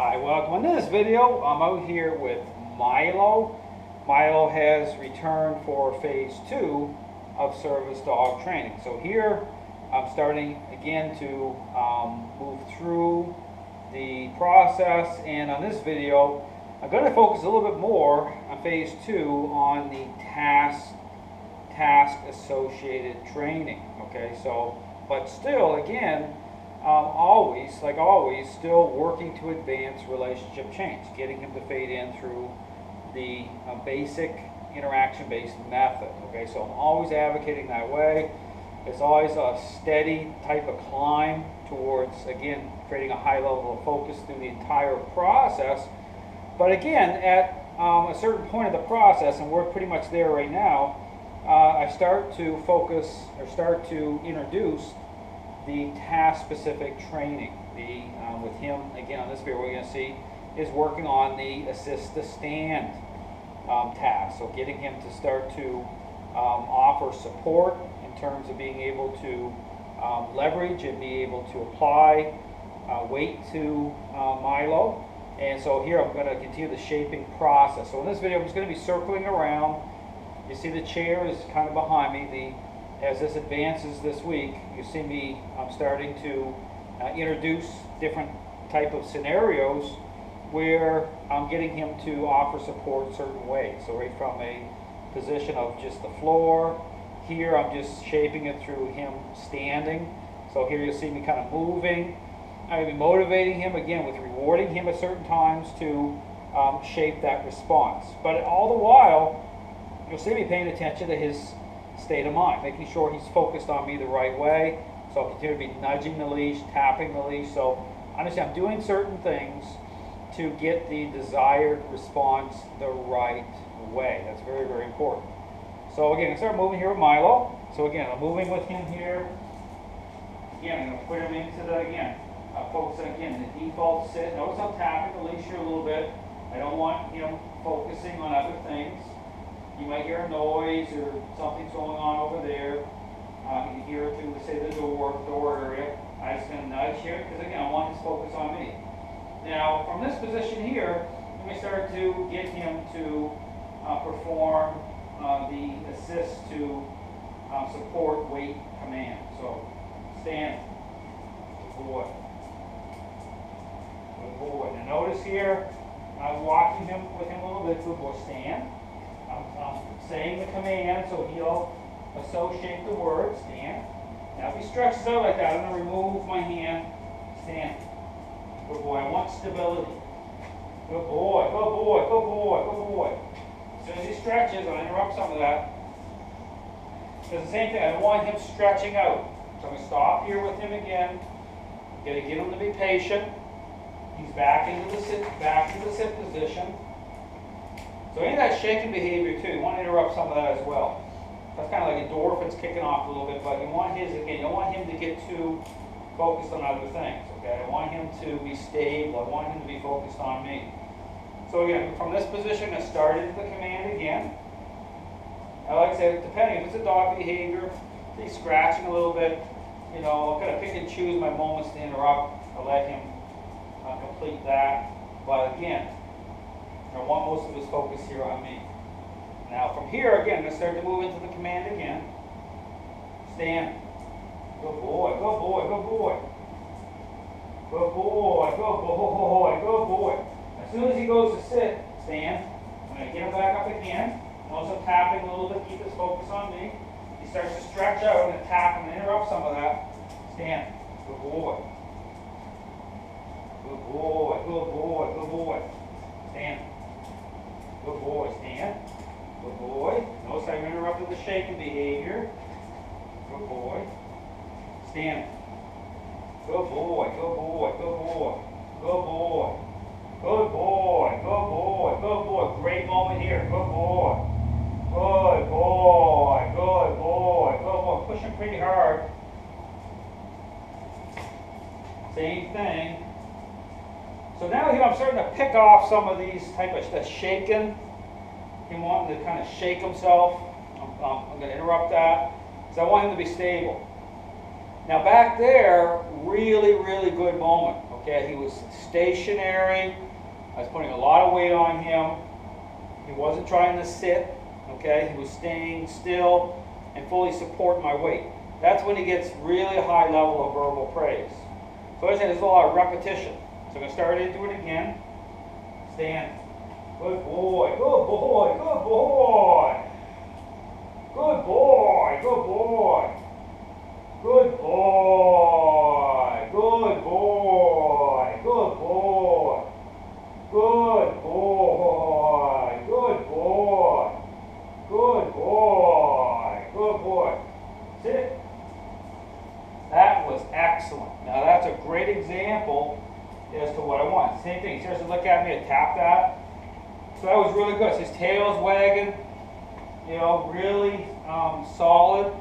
Hi, welcome. In this video, I'm out here with Mylo. Mylo has returned for phase 2 of service dog training. So here, I'm starting again to move through the process, and on this video, I'm going to focus a little bit more on phase 2 on the task associated training. Okay, so, but still, again, like always, still working to advance relationship change, getting him to fade in through the basic interaction-based method. Okay, so I'm always advocating that way. It's always a steady type of climb towards, again, creating a high level of focus through the entire process. But again, at a certain point of the process, and we're pretty much there right now, I start to focus or start to introduce the task-specific training. With him, again, on this video, we're going to see is working on the assist to stand task. So getting him to start to offer support in terms of being able to leverage and be able to apply weight to Mylo. And so here I'm going to continue the shaping process. So in this video, I'm just going to be circling around. You see the chair is kind of behind me. As this advances this week, you see me starting to introduce different type of scenarios where I'm getting him to offer support certain ways. So right from a position of just the floor, here I'm just shaping it through him standing. So here you'll see me kind of moving. I'm going to be motivating him again with rewarding him at certain times to shape that response. But all the while, you'll see me paying attention to his state of mind, making sure he's focused on me the right way. So I'll continue to be nudging the leash, tapping the leash. So honestly, I'm doing certain things to get the desired response the right way. That's very, very important. So again, I start moving here with Mylo. So again, I'm moving with him here. Again, I'm going to put him into the, focusing again, the default sit. Notice I'm tapping the leash here a little bit. I don't want him focusing on other things. You might hear a noise or something's going on over there. You can hear it through, say, the door area. I'm just going to nudge here because, again, I want his focus on me. Now, from this position here, let me start to get him to perform the assist to support weight command. So, stand. Good boy. Good boy. Now, notice here, I was walking him with him a little bit. Good boy. Stand. I'm saying the command, so he'll associate the word, stand. Now if he stretches out like that, I'm going to remove my hand, stand. Good boy, I want stability. Good boy, good boy, good boy, good boy. As soon as he stretches, I'll interrupt some of that. It's the same thing, I don't want him stretching out. So I'm going to stop here with him again. I'm going to get him to be patient. He's back into the sit position. So any of that shaking behavior too, you want to interrupt some of that as well. That's kind of like endorphins kicking off a little bit, but you want you don't want him to get too focused on other things, okay? I want him to be stable, I want him to be focused on me. So again, from this position, I started the command again. I like to say, depending, if it's a dog behavior, if he's scratching a little bit, I'll kind of pick and choose my moments to interrupt. I'll let him complete that, but again, I want most of his focus here on me. Now from here, again, I'm going to start to move into the command again. Stand. Good boy, good boy, good boy. Good boy, good boy, good boy. As soon as he goes to sit, stand. I'm going to get him back up again. Also tapping a little bit, keep his focus on me. He starts to stretch out, I'm going to tap him and interrupt some of that. Stand. Good boy. Good boy, good boy, good boy. Stand. Good boy, stand. Good boy. Notice I interrupted the shaking behavior. Good boy. Stand. Good boy, good boy, good boy. Good boy. Good boy, good boy, good boy. Great moment here. Good boy. Good boy, good boy, good boy. Pushing pretty hard. Same thing. So now here I'm starting to pick off some of these type of shaking. Him wanting to kind of shake himself. I'm going to interrupt that because I want him to be stable. Now back there, really, really good moment. Okay, he was stationary. I was putting a lot of weight on him. He wasn't trying to sit. Okay, he was staying still and fully supporting my weight. That's when he gets really high level of verbal praise. So as I said, there's a lot of repetition. So I'm going to start to do it again. Stand. Good boy, good boy, good boy. Good boy, good boy. Good boy, good boy, good boy. Good boy, good boy. Good boy, good boy. Sit. That was excellent. Now that's a great example as to what I want. Same thing, he starts to look at me and tap that. So that was really good. So his tail's wagging, you know, really solid.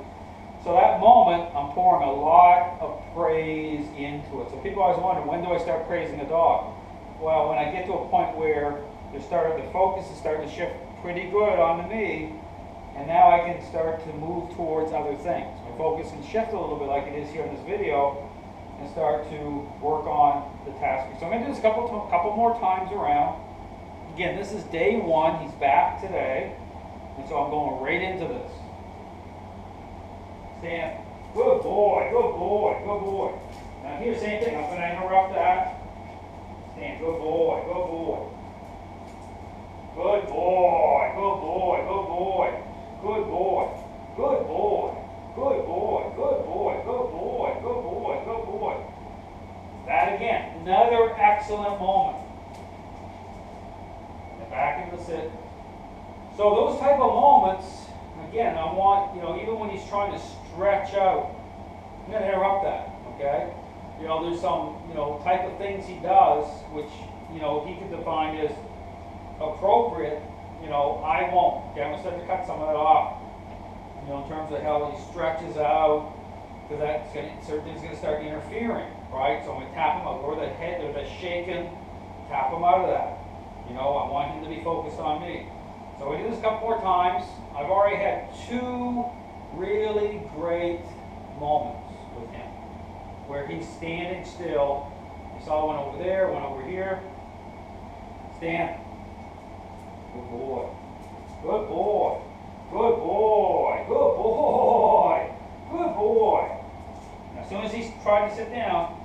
So that moment, I'm pouring a lot of praise into it. So people always wonder, when do I start praising a dog? Well, when I get to a point where the focus is starting to shift pretty good onto me, and now I can start to move towards other things. My focus can shift a little bit like it is here in this video, and start to work on the task. So I'm going to do this a couple more times around. Again, this is day one. He's back today, and so I'm going right into this. Stand. Good boy, good boy, good boy. Now here, same thing. I'm going to interrupt that. Stand. Good boy, good boy. Good boy, good boy, good boy. Good boy, good boy, good boy, good boy, good boy, good boy, good boy. That again, another excellent moment. And back into sit. So those type of moments, again, I want, you know, even when he's trying to stretch out, I'm going to interrupt that, okay? You know, there's some, you know, type of things he does, which, you know, he can define as appropriate. You know, I won't. Okay, I'm going to start to cut some of that off. You know, in terms of how he stretches out, because that's going to, certain things are going to start interfering, right? So I'm going to tap him out, or the head, or the shaking, tap him out of that. You know, I want him to be focused on me. So we do this a couple more times. I've already had 2 really great moments with him, where he's standing still. You saw one over there, one over here. Stand. Good boy. Good boy. Good boy. Good boy. Good boy. Now, as soon as he's trying to sit down,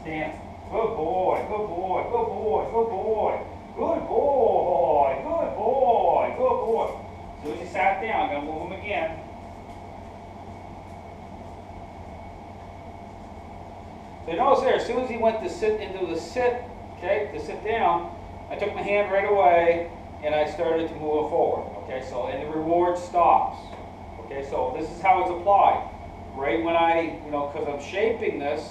stand. Good boy. Good boy. Good boy. Good boy. Good boy. Good boy. Good boy. As soon as he sat down, I'm going to move him again. So notice there, as soon as he went to sit into the sit, okay, to sit down, I took my hand right away and I started to move it forward. Okay, so and the reward stops. Okay, so this is how it's applied. Right when I, you know, because I'm shaping this,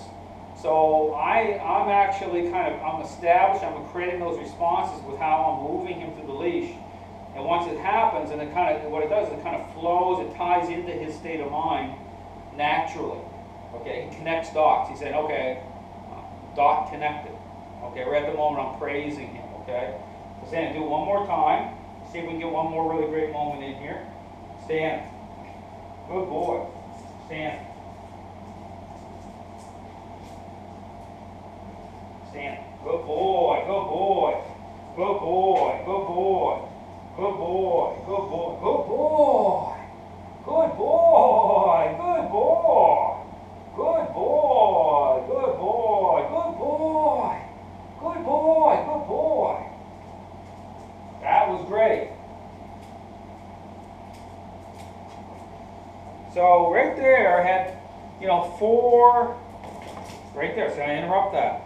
so I'm actually I'm established, I'm creating those responses with how I'm moving him to the leash. And once it happens, and what it does is it kind of flows, it ties into his state of mind naturally. Okay, he connects dots. He's saying, okay, dot connected. Okay, right at the moment I'm praising him. Okay, so stand. Do it one more time. See if we can get one more really great moment in here. Stand. Good boy. Stand. Stand. Good boy. Good boy. Good boy. Good boy. Good boy. Good boy. Good boy. Good boy. Good boy. Good boy. Good boy. Good boy. Good boy. Good boy. That was great. So right there I had, you know, 4, right there, so I interrupt that.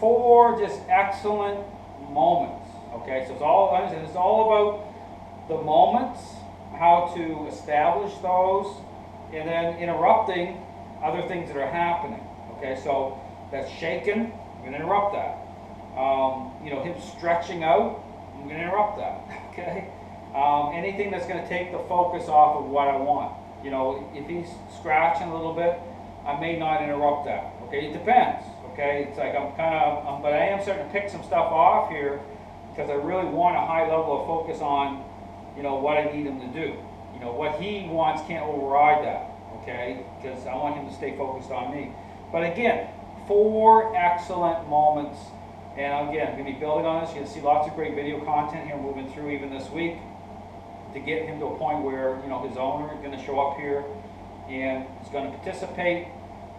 4 just excellent moments. Okay, so it's all about the moments, how to establish those, and then interrupting other things that are happening. Okay, so that's shaken, I'm going to interrupt that. You know, him stretching out, I'm going to interrupt that. Okay, anything that's going to take the focus off of what I want. You know, if he's scratching a little bit, I may not interrupt that. Okay, it depends. Okay, it's like but I am starting to pick some stuff off here because I really want a high level of focus on, you know, what I need him to do. You know, what he wants can't override that. Okay, because I want him to stay focused on me. But again, 4 excellent moments. And again, I'm going to be building on this. You're going to see lots of great video content here moving through even this week to get him to a point where, you know, his owner is going to show up here and is going to participate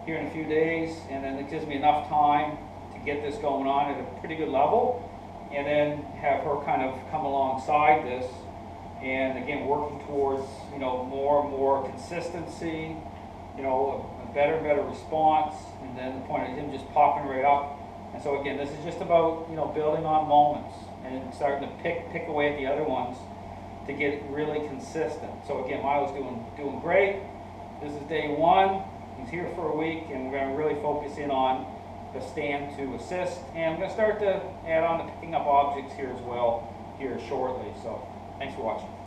here in a few days. And then it gives me enough time to get this going on at a pretty good level. And then have her kind of come alongside this. And again, working towards, you know, more and more consistency, you know, a better and better response, and then the point of him just popping right up. And so again, this is just about, you know, building on moments and starting to pick away at the other ones to get it really consistent. So again, Mylo's doing great. This is day 1. He's here for a week, and we're going to really focus in on the stand to assist. And I'm going to start to add on to picking up objects here as well here shortly. So thanks for watching.